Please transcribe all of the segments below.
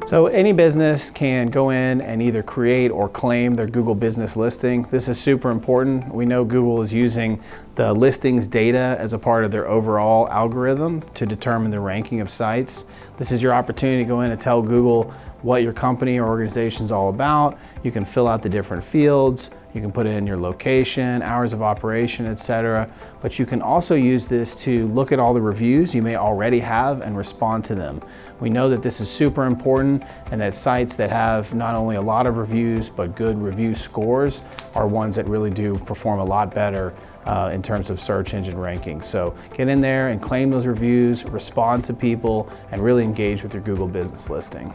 So any business can go in and either create or claim their Google business listing. This is super important. We know Google is using the listings data as a part of their overall algorithm to determine the ranking of sites. This is your opportunity to go in and tell Google what your company or organization is all about. You can fill out the different fields. You can put in your location, hours of operation, etc. But you can also use this to look at all the reviews you may already have and respond to them. We know that this is super important and that sites that have not only a lot of reviews but good review scores are ones that really do perform a lot better in terms of search engine rankings. So get in there and claim those reviews, respond to people, and really engage with your Google business listing.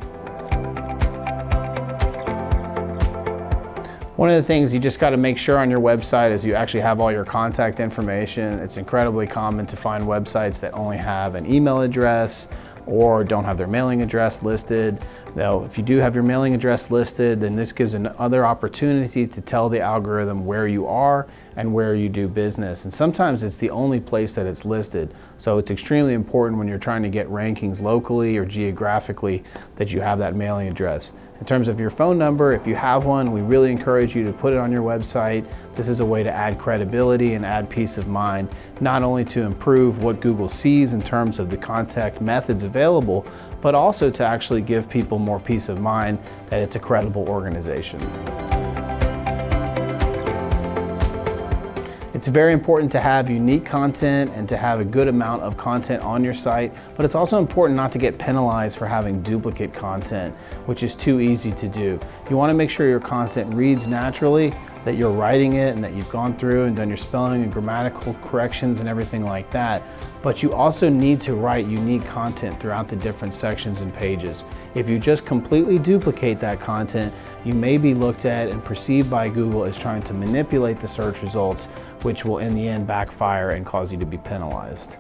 One of the things you just got to make sure on your website is you actually have all your contact information. It's incredibly common to find websites that only have an email address or don't have their mailing address listed. Though if you do have your mailing address listed, then this gives another opportunity to tell the algorithm where you are and where you do business. And sometimes it's the only place that it's listed. So it's extremely important when you're trying to get rankings locally or geographically that you have that mailing address. In terms of your phone number, if you have one, we really encourage you to put it on your website. This is a way to add credibility and add peace of mind, not only to improve what Google sees in terms of the contact methods available, but also to actually give people more peace of mind that it's a credible organization. It's very important to have unique content and to have a good amount of content on your site, but it's also important not to get penalized for having duplicate content, which is too easy to do. You want to make sure your content reads naturally, that you're writing it and that you've gone through and done your spelling and grammatical corrections and everything like that. But you also need to write unique content throughout the different sections and pages. If you just completely duplicate that content, you may be looked at and perceived by Google as trying to manipulate the search results, which will in the end backfire and cause you to be penalized.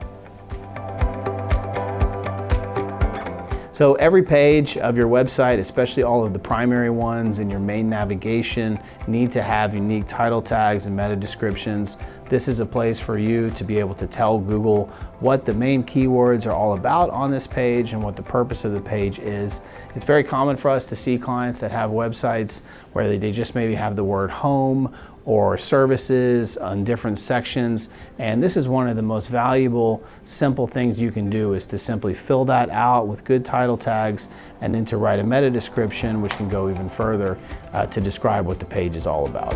So every page of your website, especially all of the primary ones in your main navigation, need to have unique title tags and meta descriptions. This is a place for you to be able to tell Google what the main keywords are all about on this page and what the purpose of the page is. It's very common for us to see clients that have websites where they just maybe have the word home or services on different sections. And this is one of the most valuable, simple things you can do is to simply fill that out with good title tags and then to write a meta description, which can go even further to describe what the page is all about.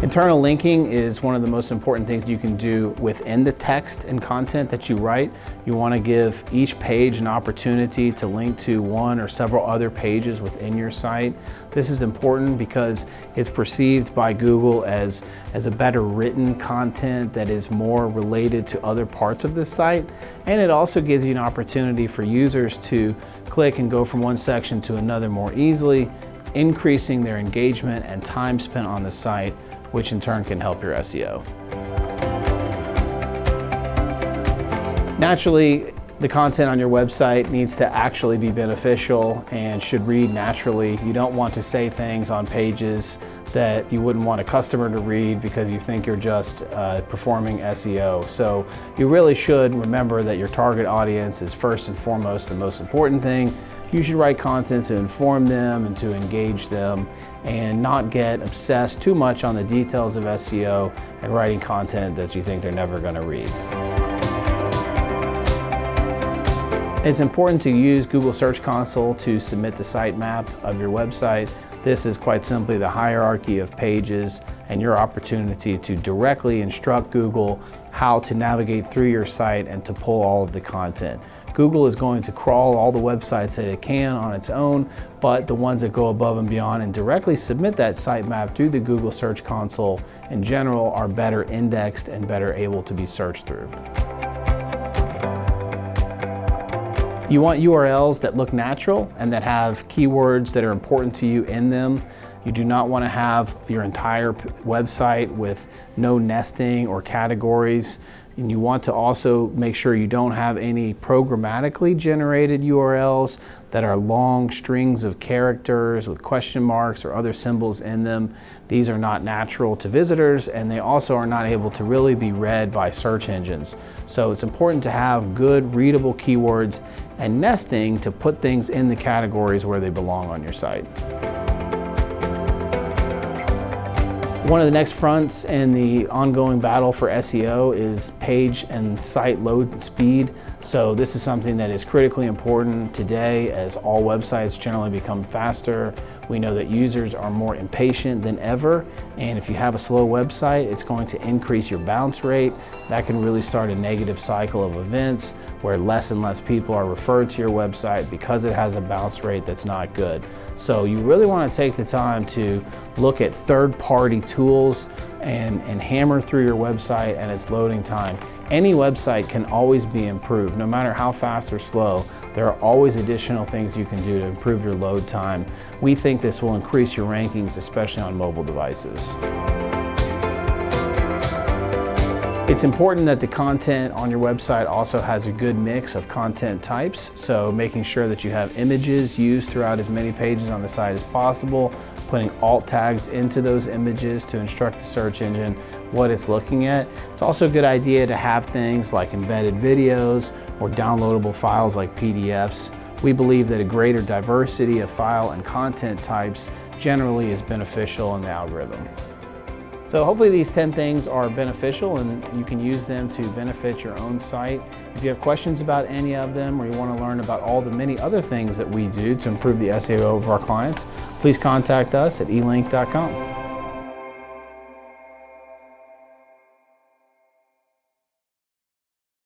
Internal linking is one of the most important things you can do within the text and content that you write. You want to give each page an opportunity to link to one or several other pages within your site. This is important because it's perceived by Google as a better written content that is more related to other parts of the site. And it also gives you an opportunity for users to click and go from one section to another more easily, increasing their engagement and time spent on the site, which in turn can help your SEO. Naturally, the content on your website needs to actually be beneficial and should read naturally. You don't want to say things on pages that you wouldn't want a customer to read because you think you're just performing SEO. So you really should remember that your target audience is first and foremost the most important thing. You should write content to inform them and to engage them and not get obsessed too much on the details of SEO and writing content that you think they're never going to read. It's important to use Google Search Console to submit the sitemap of your website. This is quite simply the hierarchy of pages and your opportunity to directly instruct Google how to navigate through your site and to pull all of the content. Google is going to crawl all the websites that it can on its own, but the ones that go above and beyond and directly submit that sitemap through the Google Search Console in general are better indexed and better able to be searched through. You want URLs that look natural and that have keywords that are important to you in them. You do not want to have your entire website with no nesting or categories. And you want to also make sure you don't have any programmatically generated URLs that are long strings of characters with question marks or other symbols in them. These are not natural to visitors, and they also are not able to really be read by search engines. So it's important to have good readable keywords and nesting to put things in the categories where they belong on your site. One of the next fronts in the ongoing battle for SEO is page and site load speed. So this is something that is critically important today as all websites generally become faster. We know that users are more impatient than ever, and if you have a slow website, it's going to increase your bounce rate. That can really start a negative cycle of events where less and less people are referred to your website because it has a bounce rate that's not good. So you really want to take the time to look at third-party tools and hammer through your website and its loading time. Any website can always be improved, no matter how fast or slow. There are always additional things you can do to improve your load time. We think this will increase your rankings, especially on mobile devices. It's important that the content on your website also has a good mix of content types, so making sure that you have images used throughout as many pages on the site as possible, putting alt tags into those images to instruct the search engine what it's looking at. It's also a good idea to have things like embedded videos or downloadable files like PDFs. We believe that a greater diversity of file and content types generally is beneficial in the algorithm. So hopefully these 10 things are beneficial and you can use them to benefit your own site. If you have questions about any of them or you want to learn about all the many other things that we do to improve the SEO of our clients, please contact us at eLink.com.